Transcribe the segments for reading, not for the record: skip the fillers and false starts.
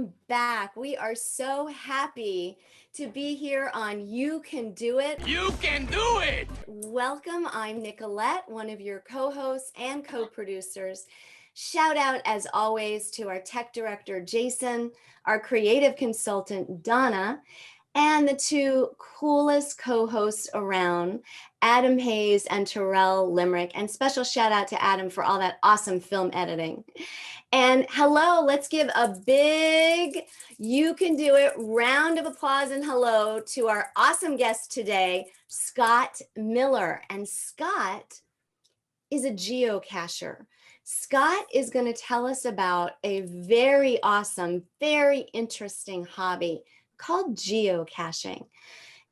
welcome back. We are so happy to be here on You Can Do It. You can do it! Welcome. I'm Nicolette, one of your co-hosts and co-producers. Shout out, as always, to our tech director, Jason, our creative consultant, Donna, and the two coolest co-hosts around, Adam Hayes and Terrell Limerick. And special shout out to Adam for all that awesome film editing. And hello, let's give a big You Can Do It round of applause and hello to our awesome guest today, Scott Miller. And Scott is a geocacher. Scott is going to tell us about a very awesome, very interesting hobby called geocaching.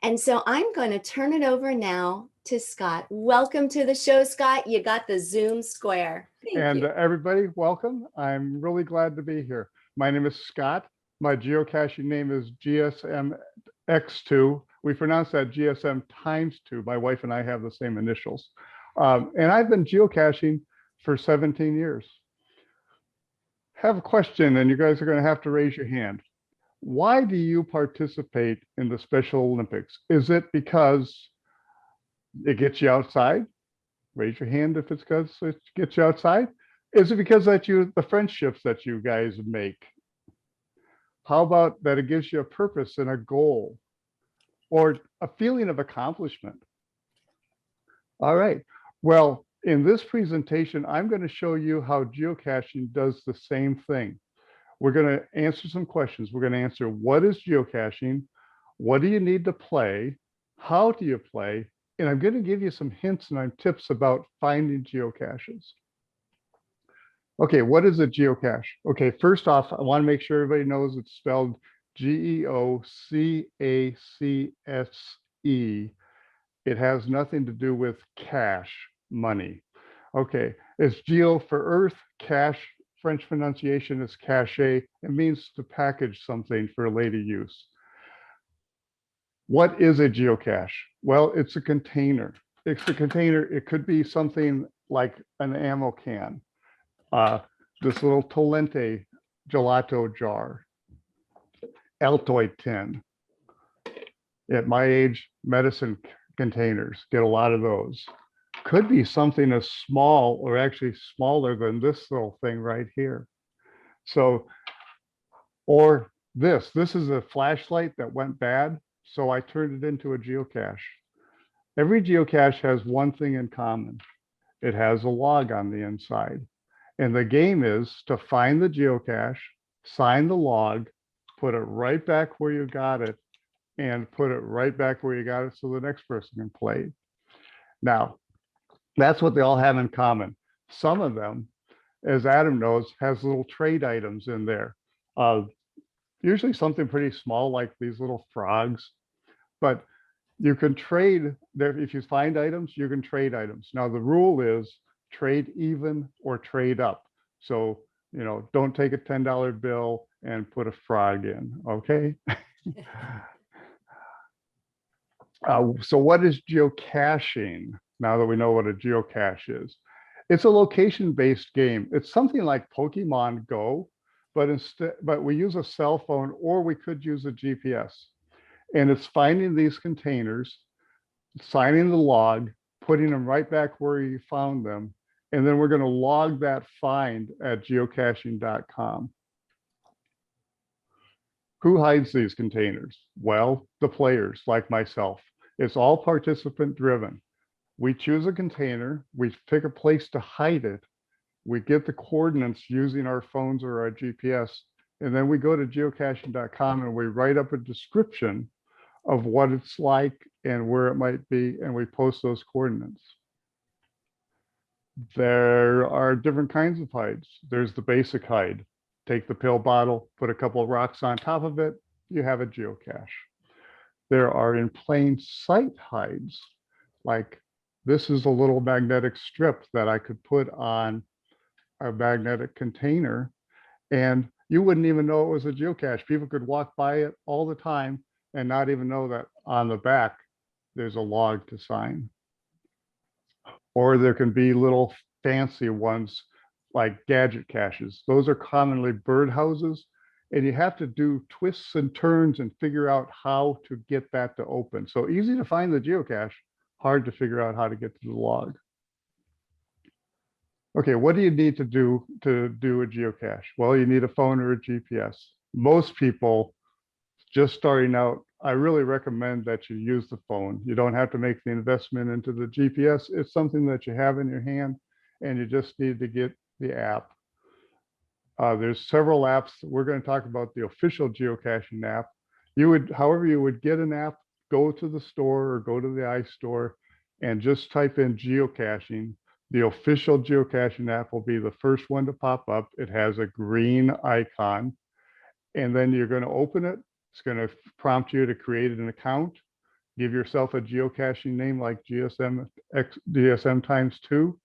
And so I'm going to turn it over now to Scott. Welcome to the show, Scott. You got the Zoom square. Thank you. Everybody, welcome. I'm really glad to be here. My name is Scott. My geocaching name is GSMX2. We pronounce that GSM times 2. My wife and I have the same initials. And I've been geocaching for 17 years. Have a question, and you guys are going to have to raise your hand. Why do you participate in the Special Olympics? Is it because it gets you outside? Raise your hand if it's because it gets you outside. Is it because the friendships that you guys make? How about that it gives you a purpose and a goal or a feeling of accomplishment? All right. Well, in this presentation, I'm going to show you how geocaching does the same thing. We're going to answer some questions. We're going to answer, what is geocaching? What do you need to play? How do you play? And I'm going to give you some hints and tips about finding geocaches. Okay, what is a geocache? Okay, first off, I want to make sure everybody knows it's spelled Geocache. It has nothing to do with cash, money. Okay, it's geo for earth, cache, French pronunciation is cache. It means to package something for later use. What is a geocache? Well, it's a container. It's a container. It could be something like an ammo can, this little Tolente gelato jar, Altoid tin. At my age, medicine containers, get a lot of those. Could be something as small or actually smaller than this little thing right here. So, or this is a flashlight that went bad, so I turned it into a geocache. Every geocache has one thing in common. It has a log on the inside. And the game is to find the geocache, sign the log, put it right back where you got it, and put it right back where you got it so the next person can play. Now, that's what they all have in common. Some of them, as Adam knows, has little trade items in there. Usually something pretty small like these little frogs, but you can trade there. If you find items, you can trade items. Now, the rule is trade even or trade up. So, don't take a $10 bill and put a frog in, okay? So what is geocaching? Now that we know what a geocache is, it's a location-based game. It's something like Pokemon Go, but we use a cell phone, or we could use a GPS. And it's finding these containers, signing the log, putting them right back where you found them, and then we're going to log that find at geocaching.com. Who hides these containers? Well, the players, like myself. It's all participant driven. We choose a container, we pick a place to hide it, we get the coordinates using our phones or our GPS, and then we go to geocaching.com and we write up a description of what it's like and where it might be, and we post those coordinates. There are different kinds of hides. There's the basic hide. Take the pill bottle, put a couple of rocks on top of it, you have a geocache. There are in plain sight hides, like this is a little magnetic strip that I could put on a magnetic container, and you wouldn't even know it was a geocache. People could walk by it all the time and not even know that on the back there's a log to sign. Or there can be little fancy ones like gadget caches. Those are commonly birdhouses, and you have to do twists and turns and figure out how to get that to open. So easy to find the geocache, hard to figure out how to get to the log. Okay, what do you need to do a geocache? Well, you need a phone or a GPS. Most people just starting out, I really recommend that you use the phone. You don't have to make the investment into the GPS. It's something that you have in your hand, and you just need to get the app. There's several apps. We're going to talk about the official geocaching app. However, you would get an app, go to the store or go to the iStore and just type in geocaching. The official geocaching app will be the first one to pop up. It has a green icon, and then you're going to open it. It's going to prompt you to create an account. Give yourself a geocaching name like GSM times 2.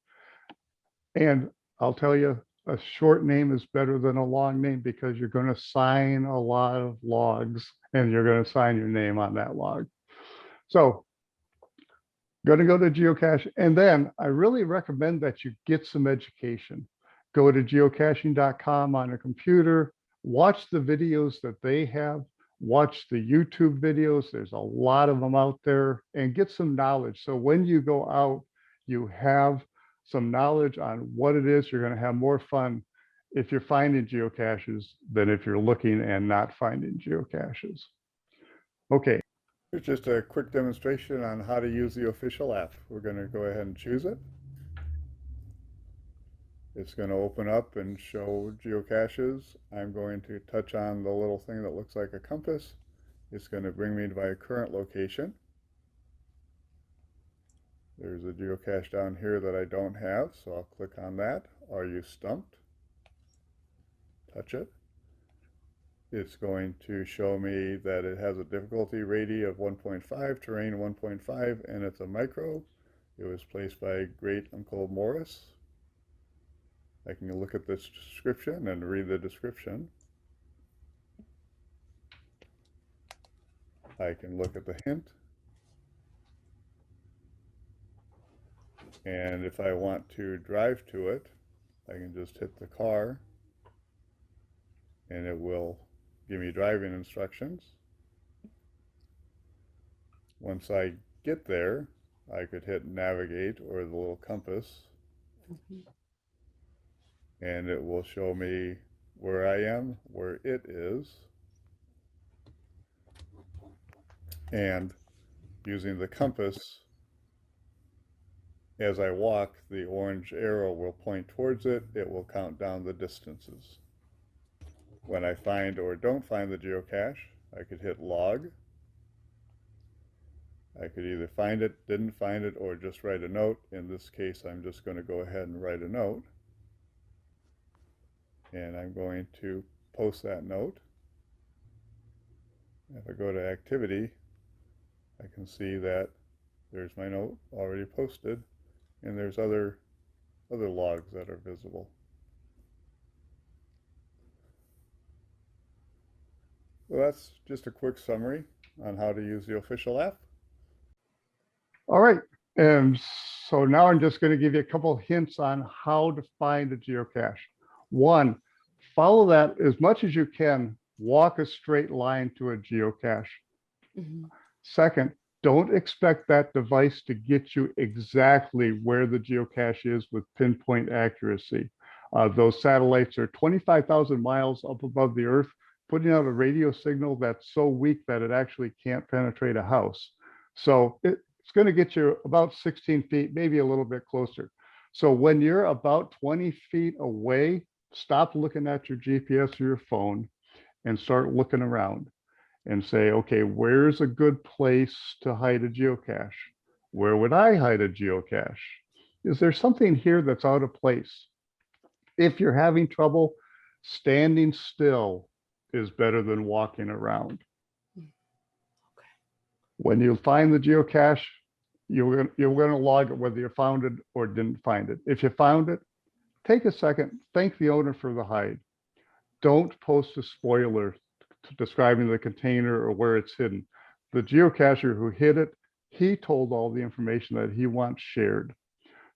And I'll tell you, a short name is better than a long name because you're going to sign a lot of logs and you're going to sign your name on that log. So going to go to geocache, and then I really recommend that you get some education. Go to geocaching.com on a computer, watch the videos that they have, watch the YouTube videos. There's a lot of them out there, and get some knowledge. So when you go out, you have some knowledge on what it is. You're going to have more fun if you're finding geocaches than if you're looking and not finding geocaches. Okay, here's just a quick demonstration on how to use the official app. We're going to go ahead and choose it. It's going to open up and show geocaches. I'm going to touch on the little thing that looks like a compass. It's going to bring me to my current location. There's a geocache down here that I don't have, so I'll click on that. Are you stumped? Touch it. It's going to show me that it has a difficulty rating of 1.5, terrain 1.5, and it's a micro. It was placed by Great Uncle Morris. I can look at this description and read the description. I can look at the hint. And if I want to drive to it, I can just hit the car and it will give me driving instructions. Once I get there, I could hit navigate or the little compass, and it will show me where I am, where it is, and using the compass, as I walk, the orange arrow will point towards it. It will count down the distances. When I find or don't find the geocache, I could hit log. I could either find it, didn't find it, or just write a note. In this case, I'm just going to go ahead and write a note. And I'm going to post that note. If I go to activity, I can see that there's my note already posted, and there's other logs that are visible. So that's just a quick summary on how to use the official app. All right, and so now I'm just going to give you a couple hints on how to find a geocache. One, follow that as much as you can. Walk a straight line to a geocache. Second, don't expect that device to get you exactly where the geocache is with pinpoint accuracy. Those satellites are 25,000 miles up above the Earth, putting out a radio signal that's so weak that it actually can't penetrate a house. So it's going to get you about 16 feet, maybe a little bit closer. So when you're about 20 feet away, stop looking at your GPS or your phone and start looking around and say, okay, where's a good place to hide a geocache? Where would I hide a geocache? Is there something here that's out of place? If you're having trouble, standing still is better than walking around. When you find the geocache, you're going to log it whether you found it or didn't find it. If you found it, take a second, thank the owner for the hide. Don't post a spoiler describing the container or where it's hidden. The geocacher who hid it, he told all the information that he wants shared.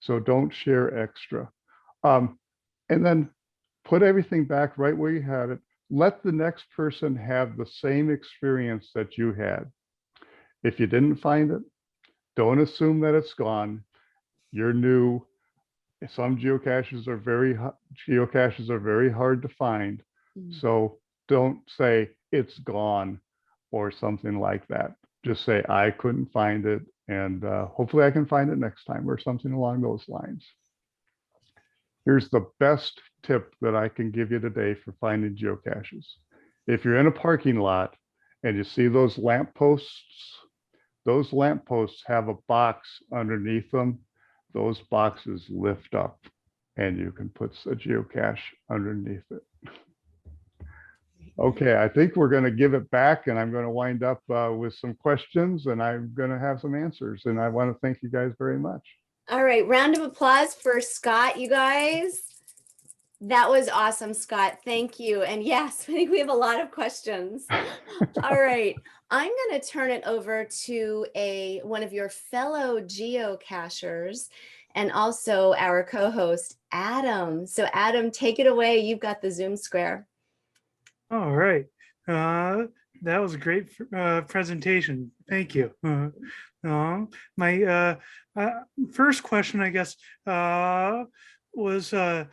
So don't share extra. And then put everything back right where you had it. let the next person have the same experience that you had. If you didn't find it, don't assume that it's gone. You're new. Some geocaches are very hard to find. So don't say it's gone or something like that. Just say I couldn't find it, and hopefully I can find it next time, or something along those lines. Here's the best tip that I can give you today for finding geocaches. If you're in a parking lot and you see those lampposts have a box underneath them. Those boxes lift up and you can put a geocache underneath it. Okay, I think we're going to give it back, and I'm going to wind up with some questions, and I'm going to have some answers. And I want to thank you guys very much. All right, round of applause for Scott, you guys. That was awesome, Scott. Thank you. And yes, I think we have a lot of questions. All right, I'm going to turn it over to one of your fellow geocachers and also our co-host, Adam. So Adam, take it away. You've got the Zoom square. All right. That was a great presentation. Thank you. My first question, I guess, was I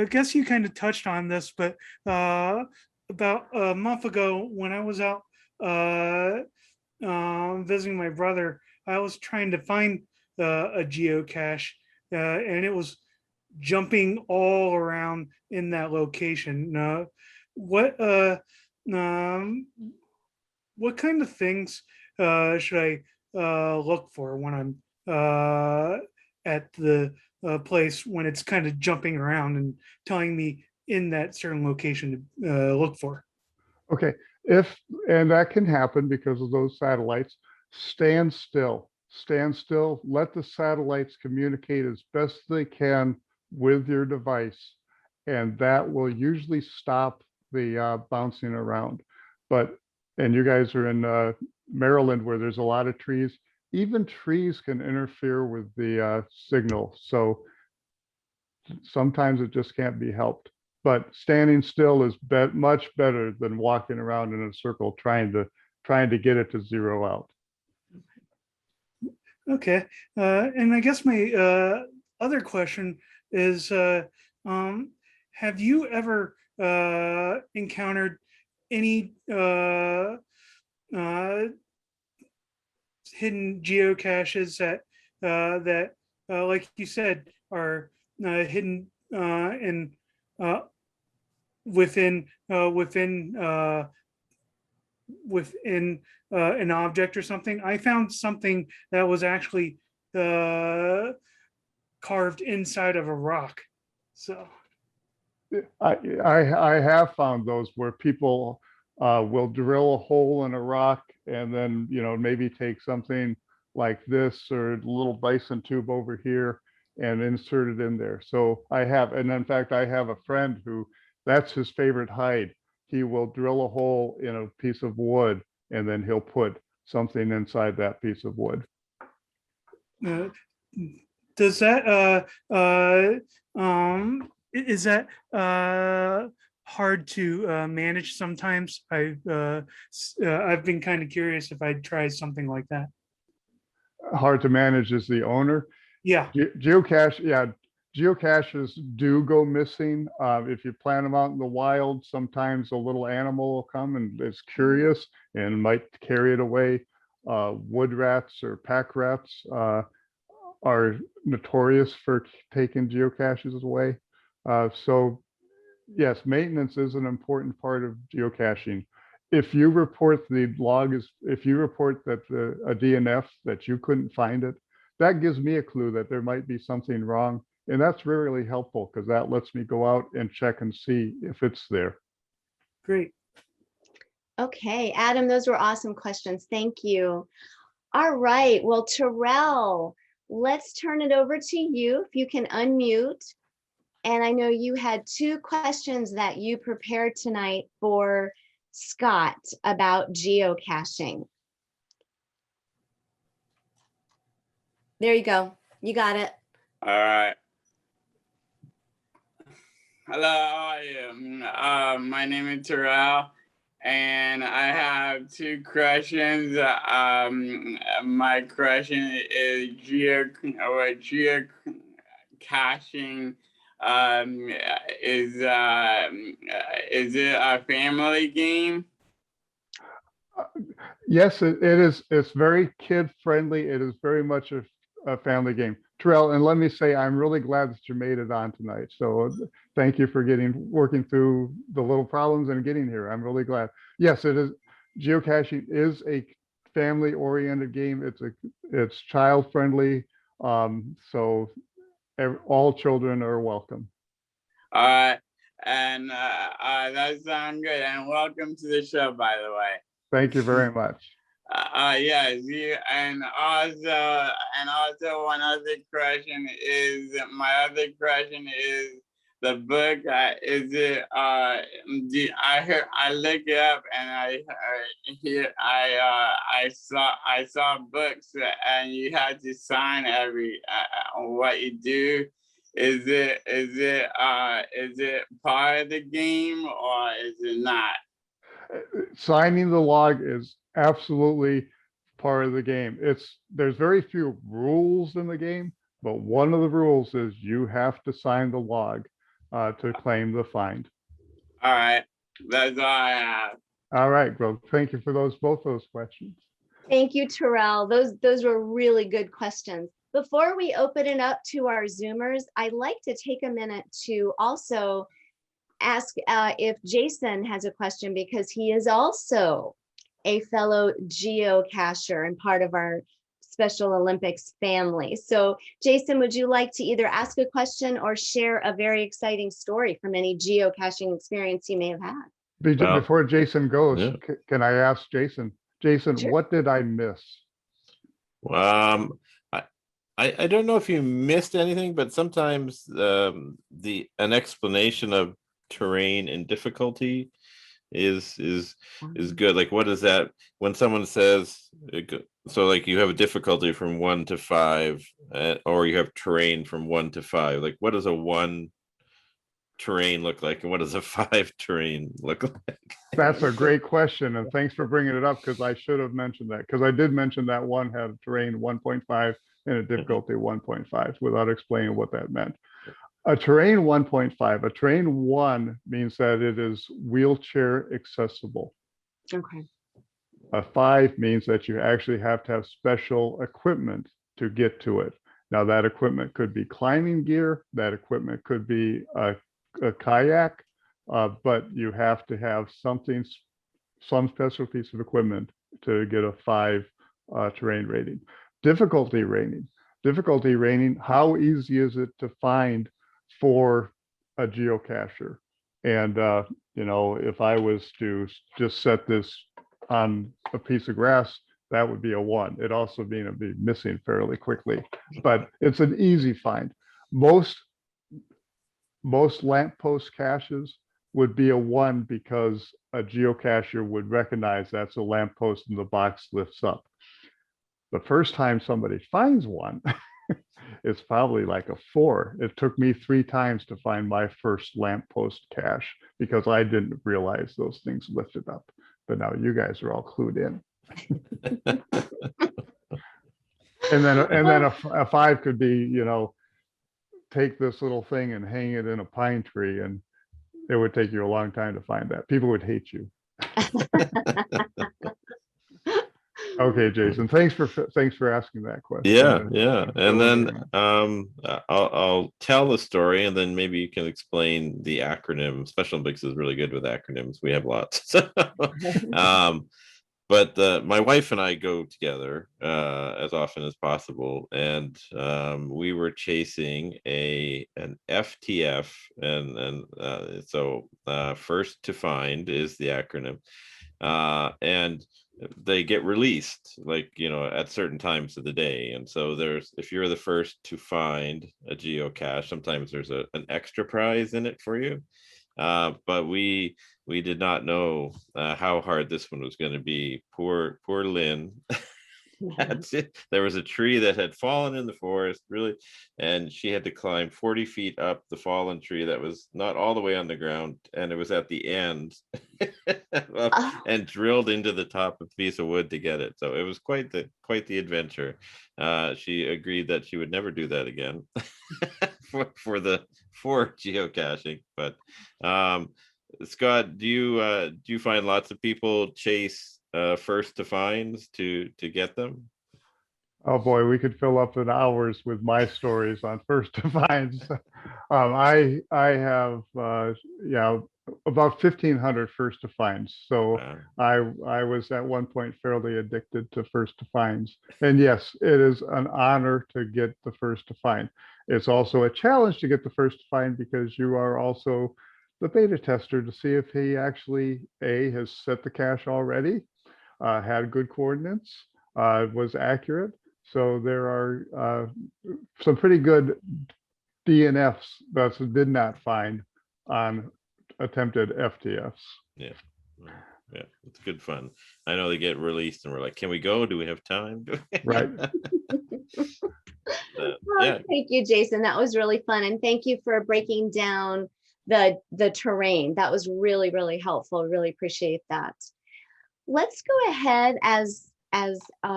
guess you kind of touched on this, but about a month ago when I was out visiting my brother, I was trying to find a geocache, and it was jumping all around in that location. What kind of things should I look for when I'm at the place when it's kind of jumping around and telling me in that certain location to look for? Okay, and that can happen because of those satellites. Stand still. Stand still. Let the satellites communicate as best they can with your device, and that will usually stop the bouncing around. And you guys are in Maryland, where there's a lot of trees. Even trees can interfere with the signal, so sometimes it just can't be helped. But standing still is much better than walking around in a circle trying to get it to zero out. Okay, and I guess my other question is, have you ever encountered any hidden geocaches that like you said, are hidden in within an object or something? I found something that was actually carved inside of a rock. So I have found those where people will drill a hole in a rock and then maybe take something like this or a little bison tube over here and insert it in there. So I have, and in fact, I have a friend who that's his favorite hide. He will drill a hole in a piece of wood and then he'll put something inside that piece of wood. Does that is that hard to manage sometimes? I've been kind of curious if I'd try something like that. Hard to manage as the owner. Yeah. Geocaches do go missing. If you plant them out in the wild, sometimes a little animal will come and is curious and might carry it away. Wood rats or pack rats are notorious for taking geocaches away. So yes, maintenance is an important part of geocaching. If you report if you report that a DNF that you couldn't find it, that gives me a clue that there might be something wrong. And that's really helpful because that lets me go out and check and see if it's there. Great. Okay, Adam, those were awesome questions. Thank you. All right, well, Terrell, let's turn it over to you if you can unmute. And I know you had 2 questions that you prepared tonight for Scott about geocaching. There you go. You got it. All right. Hello, how are you? My name is Terrell, and I have two questions. My question is geocaching. Um, is is it a family game? Yes, it is. It's very kid friendly. It is very much a family game. Terrell, and let me say, I'm really glad that you made it on tonight. So thank you for working through the little problems and getting here. I'm really glad. Yes, it is. Geocaching is a family oriented game. It's child friendly. So all children are welcome. Uh, and that sounds good. And welcome to the show, by the way. Thank you very much. Yes, and also one other question is, my other question is the book. Is it? I look it up and I saw books and you had to sign every what you do. Is it part of the game or is it not? Signing the log is absolutely part of the game. There's very few rules in the game, but one of the rules is you have to sign the log to claim the find. All right, that's all I have. All right, well, thank you for both those questions. Thank you, Terrell. Those were really good questions. Before we open it up to our Zoomers, I'd like to take a minute to also ask if Jason has a question, because he is also a fellow geocacher and part of our Special Olympics family. So Jason, would you like to either ask a question or share a very exciting story from any geocaching experience you may have had? Before Jason goes, Yeah. can I ask Jason, Sure. what did I miss? I don't know if you missed anything, but sometimes an explanation of terrain and difficulty is good. Like, what is that when someone says, so like you have a difficulty from 1 to 5, or you have terrain from 1 to 5. Like, what does a 1 terrain look like, and what does a 5 terrain look like? That's a great question, and thanks for bringing it up, because I should have mentioned that, because I did mention that one had a terrain 1.5 and a difficulty 1.5 without explaining what that meant. A terrain 1.5, a terrain 1 means that it is wheelchair accessible. Okay. A 5 means that you actually have to have special equipment to get to it. Now, that equipment could be climbing gear, that equipment could be a kayak, but you have to have some special piece of equipment to get a 5 terrain rating. Difficulty rating, how easy is it to find for a geocacher? And if I was to just set this on a piece of grass, that would be a 1. It also be missing fairly quickly, but it's an easy find. Most lamppost caches would be a 1 because a geocacher would recognize that's a lamppost and the box lifts up. The first time somebody finds one, it's probably like a 4. It took me 3 times to find my first lamppost cache because I didn't realize those things lifted up. But now you guys are all clued in. and then a 5 could be, take this little thing and hang it in a pine tree, and it would take you a long time to find that. People would hate you. Okay, Jason, thanks for asking that question. Yeah. And then I'll tell the story, and then maybe you can explain the acronym. Special Olympics is really good with acronyms. We have lots. But my wife and I go together as often as possible, and we were chasing an FTF, and so first to find is the acronym, and they get released at certain times of the day. And so if you're the first to find a geocache, sometimes there's an extra prize in it for you. But we did not know how hard this one was going to be. Poor Lynn That's it. There was a tree that had fallen in the forest, really, and she had to climb 40 feet up the fallen tree that was not all the way on the ground, and it was at the end, and drilled into the top of a piece of wood to get it. So it was quite the adventure. She agreed that she would never do that again for geocaching. But Scott, do you find lots of people chase first to finds to get them? Oh boy, we could fill up an hours with my stories on first to finds. I have yeah, about 1,500 first to finds. So I was at one point fairly addicted to first to finds. And yes, it is an honor to get the first to find. It's also a challenge to get the first to find because you are also the beta tester to see if he actually has set the cache already, had good coordinates, was accurate. So there are some pretty good DNFs that did not find on attempted FTFs. Yeah. Yeah, it's good fun. I know they get released and we're like, can we go? Do we have time? Right. Yeah. Thank you, Jason. That was really fun. And thank you for breaking down the terrain. That was really, really helpful. Really appreciate that. Let's go ahead as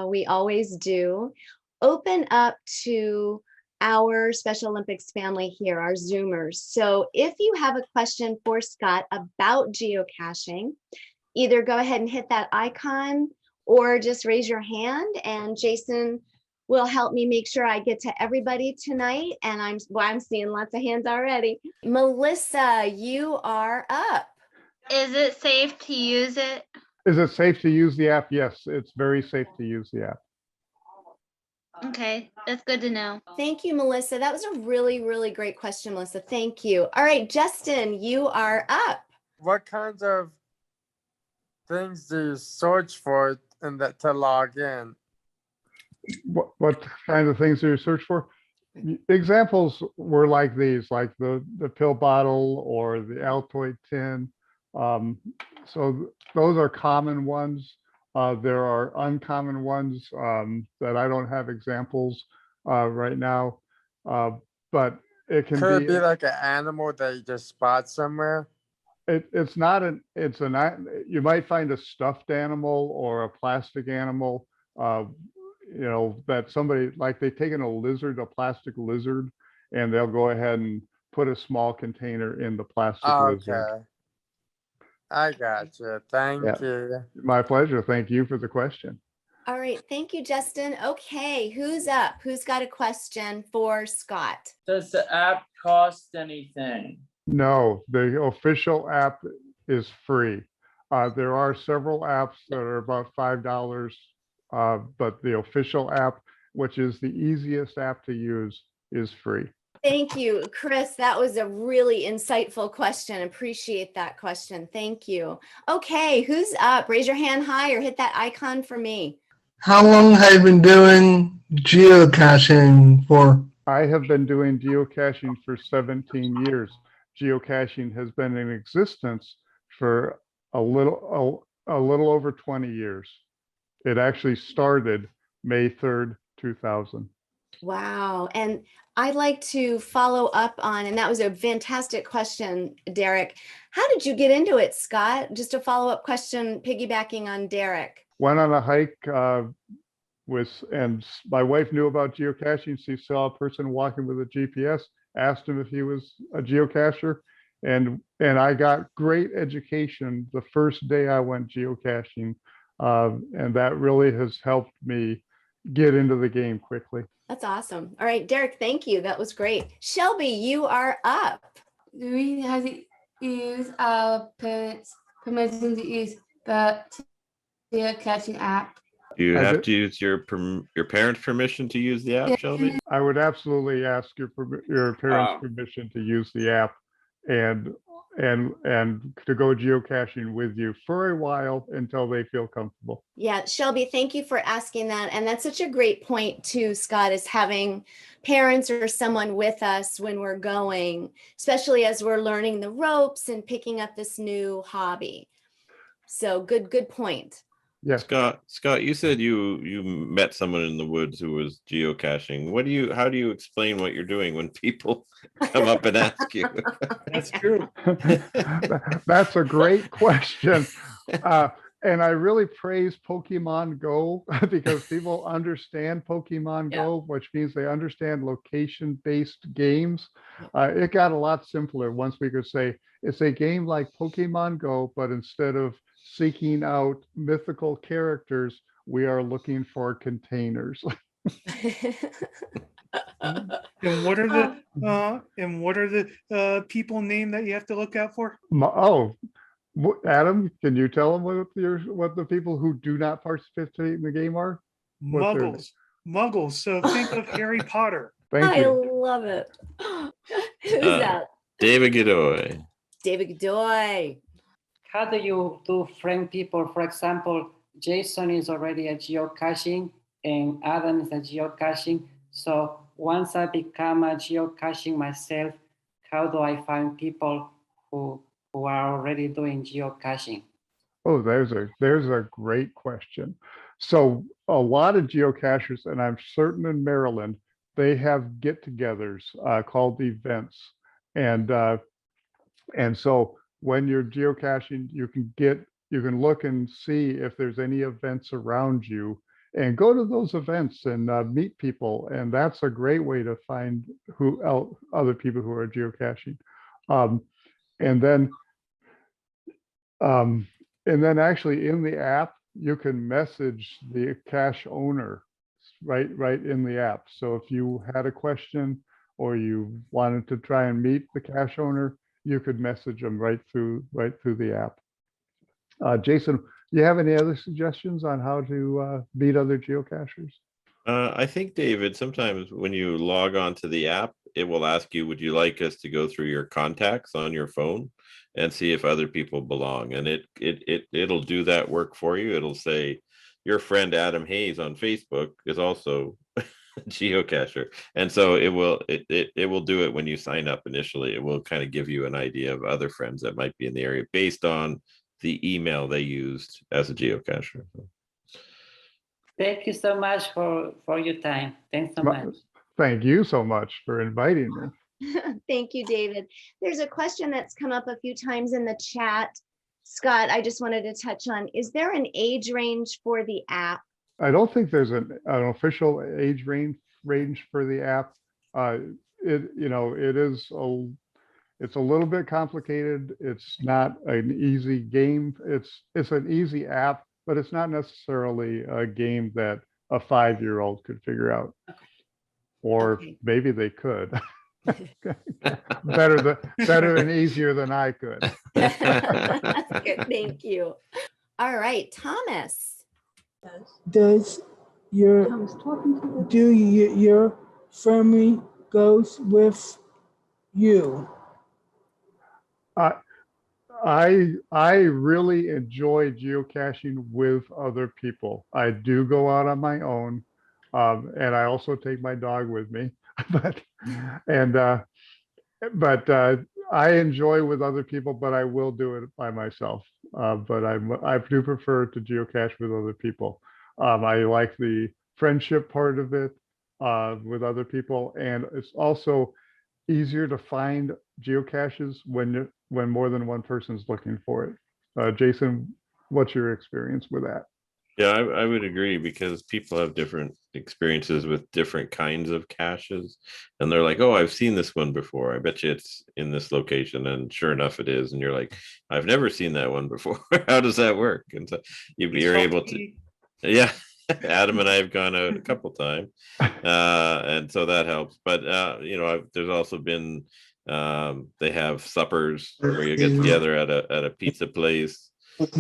we always do, open up to our Special Olympics family here, our Zoomers. So if you have a question for Scott about geocaching, either go ahead and hit that icon or just raise your hand, and Jason will help me make sure I get to everybody tonight. And I'm seeing lots of hands already. Melissa, you are up. Is it safe to use it? Is it safe to use the app? Yes, it's very safe to use the app. Okay, that's good to know. Thank you, Melissa. That was a really, really great question, Melissa. Thank you. All right, Justin, you are up. What kinds of things do you search for in that to log in? What kind of things do you search for? Examples were like these, like the pill bottle or the Altoid tin. So those are common ones. There are uncommon ones that I don't have examples right now, but it can Could it be like an animal that you just spot somewhere? It's not an, it's an, you might find a stuffed animal or a plastic animal, you know, that somebody, like they've taken a lizard, a plastic lizard, and they'll go ahead and put a small container in the plastic lizard. Okay. I got you. Thank you. My pleasure. Thank you for the question. All right, thank you, Justin. Okay, who's up? Who's got a question for Scott? Does the app cost anything? No, the official app is free. There are several apps that are about $5, but the official app, which is the easiest app to use, is free. Thank you, Chris. That was a really insightful question. Appreciate that question. Thank you. Okay, who's up? Raise your hand high or hit that icon for me. How long have you been doing geocaching for? I have been doing geocaching for 17 years. Geocaching has been in existence for a little over 20 years. It actually started May 3rd, 2000. Wow. And I'd like to follow up on, and that was a fantastic question, Derek. How did you get into it, Scott? Just a follow-up question, piggybacking on Derek. Went on a hike and my wife knew about geocaching. She saw a person walking with a GPS, asked him if he was a geocacher, and I got great education the first day I went geocaching, and that really has helped me get into the game quickly. That's awesome. All right, Derek, thank you. That was great. Shelby, you are up. Do we have to use our parents' permission to use the geocaching app? Do you have to use your parents' permission to use the app, Shelby? I would absolutely ask your parents' permission to use the app and to go geocaching with you for a while until they feel comfortable. Yeah, Shelby, thank you for asking that. And that's such a great point too, Scott, is having parents or someone with us when we're going, especially as we're learning the ropes and picking up this new hobby. So good point. Yes. Scott, you said you met someone in the woods who was geocaching. How do you explain what you're doing when people come up and ask you? That's true. That's a great question. And I really praise Pokemon Go because people understand Pokemon Yeah. Go, which means they understand location-based games. It got a lot simpler once we could say it's a game like Pokemon Go, but instead of seeking out mythical characters, we are looking for containers. And what are the people name that you have to look out for? Adam, can you tell them what the people who do not participate in the game are? What they're- Muggles. So think of Harry Potter. Thank I you. love it. Who's that? David Godoy. David Godoy. How do you friend people? For example, Jason is already a geocaching and Adam is a geocaching. So once I become a geocaching myself, how do I find people who are already doing geocaching? Oh, there's a great question. So a lot of geocachers, and I'm certain in Maryland, they have get-togethers called events, and so when you're geocaching, you can look and see if there's any events around you, and go to those events and meet people, and that's a great way to find other people who are geocaching, and then. And then actually in the app, you can message the cache owner right in the app. So if you had a question or you wanted to try and meet the cache owner, you could message them right through the app. Jason, you have any other suggestions on how to meet other geocachers? I think, David, sometimes when you log on to the app, it will ask you, would you like us to go through your contacts on your phone and see if other people belong? And it'll do that work for you. It'll say, your friend Adam Hayes on Facebook is also a geocacher. And so it will do it when you sign up initially. It will kind of give you an idea of other friends that might be in the area based on the email they used as a geocacher. Thank you so much for your time. Thanks so much. Thank you so much for inviting me. Thank you, David. There's a question that's come up a few times in the chat. Scott, I just wanted to touch on, is there an age range for the app? I don't think there's an official age range for the app. It's a little bit complicated. It's not an easy game. It's an easy app, but it's not necessarily a game that a 5-year-old could figure out. Or Okay. maybe they could. better and easier than I could. That's good. Thank you. All right, Thomas. Does your family goes with you? I really enjoy geocaching with other people. I do go out on my own, and I also take my dog with me. But I enjoy with other people, but I will do it by myself. But I do prefer to geocache with other people. I like the friendship part of it with other people, and it's also easier to find geocaches when more than one person's looking for it. Jason, what's your experience with that? Yeah, I would agree, because people have different experiences with different kinds of caches, and they're like, oh, I've seen this one before. I bet you it's in this location, and sure enough it is, and you're like, I've never seen that one before. How does that work? And so you're able to, yeah. Adam and I have gone out a couple times, and so that helps. But there's also been they have suppers where you get together at a pizza place,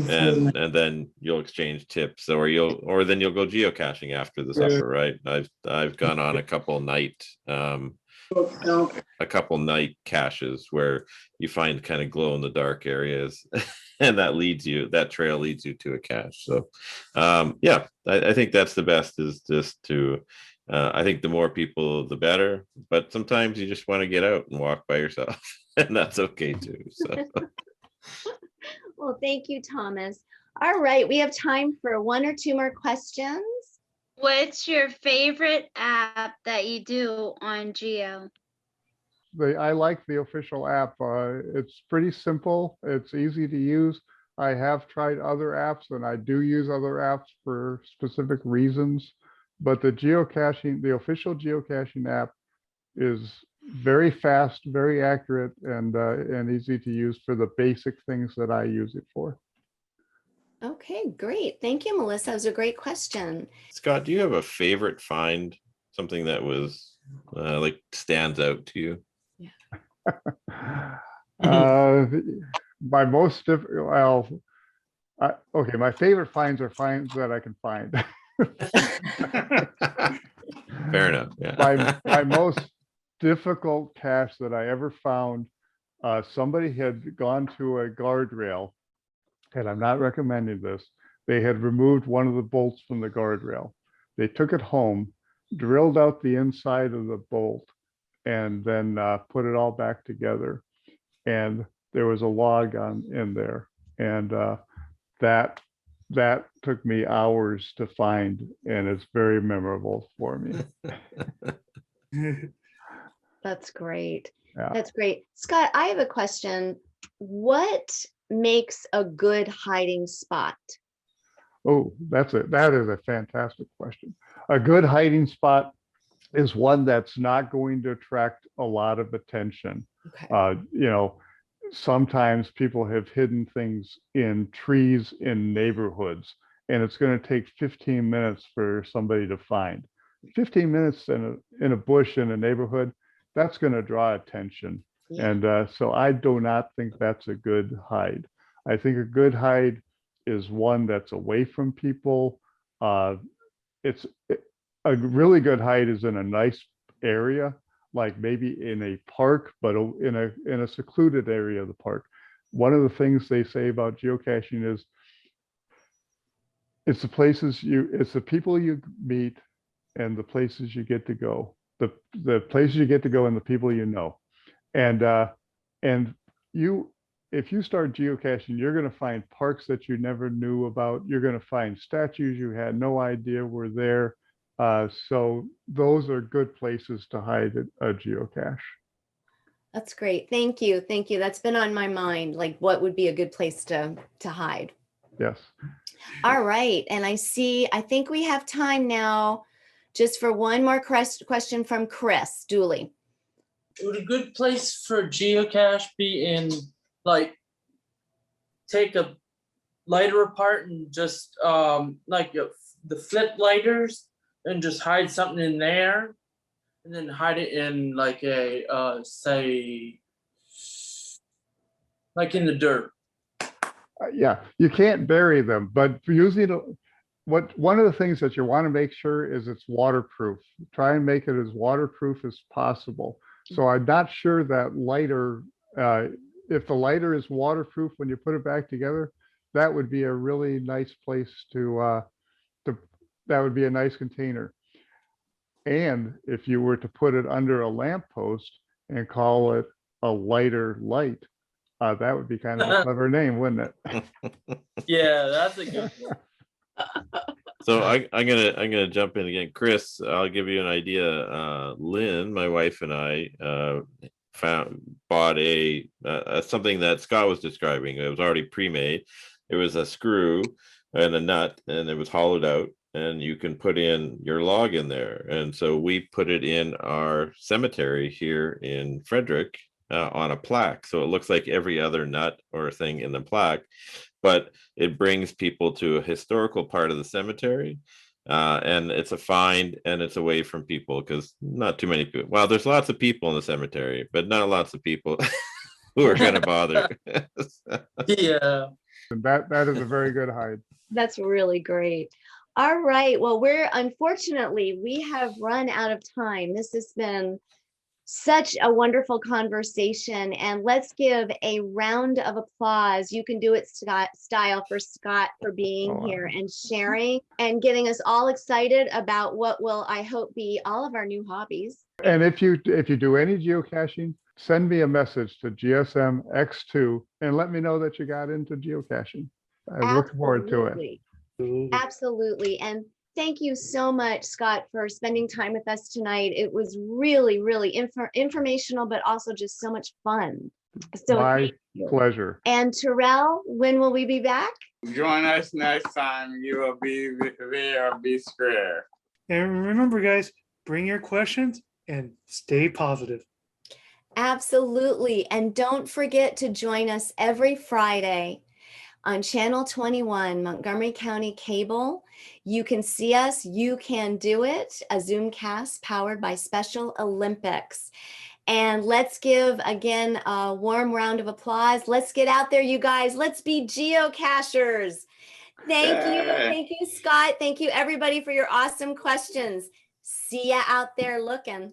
and then you'll exchange tips, or then you'll go geocaching after the supper, right? I've gone on a couple night caches where you find kind of glow in the dark areas. And that trail leads you to a cache. So I think that's the best, is just to I think the more people the better, but sometimes you just want to get out and walk by yourself, and that's okay too. So Well, thank you, Thomas. All right, we have time for one or two more questions. What's your favorite app that you do on Geo? I like the official app. It's pretty simple. It's easy to use. I have tried other apps and I do use other apps for specific reasons, but the official geocaching app is very fast, very accurate, and easy to use for the basic things that I use it for. Okay, great. Thank you, Melissa. That was a great question. Scott, do you have a favorite find? Something that was like stands out to you? My most well, okay, my favorite finds are finds that I can find. Fair enough. Yeah. My most difficult cache that I ever found, somebody had gone to a guardrail, and I'm not recommending this. They had removed one of the bolts from the guardrail. They took it home, drilled out the inside of the bolt, and then put it all back together. And there was a log in there, and that took me hours to find, and it's very memorable for me. That's great. Yeah. That's great. Scott, I have a question. What makes a good hiding spot? Oh, that is a fantastic question. A good hiding spot is one that's not going to attract a lot of attention. Okay. Sometimes people have hidden things in trees in neighborhoods, and it's going to take 15 minutes for somebody to find. 15 minutes in a bush in a neighborhood, that's going to draw attention. Yeah. And so I do not think that's a good hide. I think a good hide is one that's away from people. A really good hide is in a nice area, like maybe in a park, but in a secluded area of the park. One of the things they say about geocaching is it's the people you meet and the places you get to go. The places you get to go and the people you know. And if you start geocaching, you're going to find parks that you never knew about. You're going to find statues you had no idea were there. So those are good places to hide a geocache. That's great. Thank you. Thank you. That's been on my mind. Like, what would be a good place to hide? Yes. All right. And I think we have time now just for one more question from Chris Dooley. Would a good place for geocache be in, like, take a lighter apart and just the flip lighters and just hide something in there, and then hide it in like a say, like in the dirt? Yeah, you can't bury them, but one of the things that you want to make sure is it's waterproof. Try and make it as waterproof as possible. So I'm not sure that lighter, if the lighter is waterproof when you put it back together, that would be a really nice place that would be a nice container. And if you were to put it under a lamppost and call it a lighter light, that would be kind of a clever name, wouldn't it? Yeah, that's a good one. So I'm gonna jump in again, Chris. I'll give you an idea. Lynn, my wife, and I bought a something that Scott was describing. It was already pre-made. It was a screw and a nut, and it was hollowed out, and you can put in your log in there. And so we put it in our cemetery here in Frederick on a plaque, so it looks like every other nut or thing in the plaque, but it brings people to a historical part of the cemetery, and it's a find, and it's away from people, because not too many people, well, there's lots of people in the cemetery, but not lots of people who are going to bother. Yeah. And that is a very good hide. That's really great. All right. Well, unfortunately, we have run out of time. This has been such a wonderful conversation, and let's give a round of applause. You can do it style for Scott for being here and sharing and getting us all excited about what will, I hope, be all of our new hobbies. And if you do any geocaching, send me a message to GSM X2 and let me know that you got into geocaching. I look forward to it. Absolutely. Ooh. Absolutely. And thank you so much, Scott, for spending time with us tonight. It was really, really informational, but also just so much fun. So My thank you. pleasure. And Terrell, when will we be back? Join us next time. You will be there, be square. And remember, guys, bring your questions and stay positive. Absolutely. And don't forget to join us every Friday on Channel 21, Montgomery County Cable. You can see us, you can do it, a Zoomcast powered by Special Olympics. And let's give, again, a warm round of applause. Let's get out there, you guys. Let's be geocachers. Thank you, Scott. Thank you, everybody, for your awesome questions. See ya out there looking.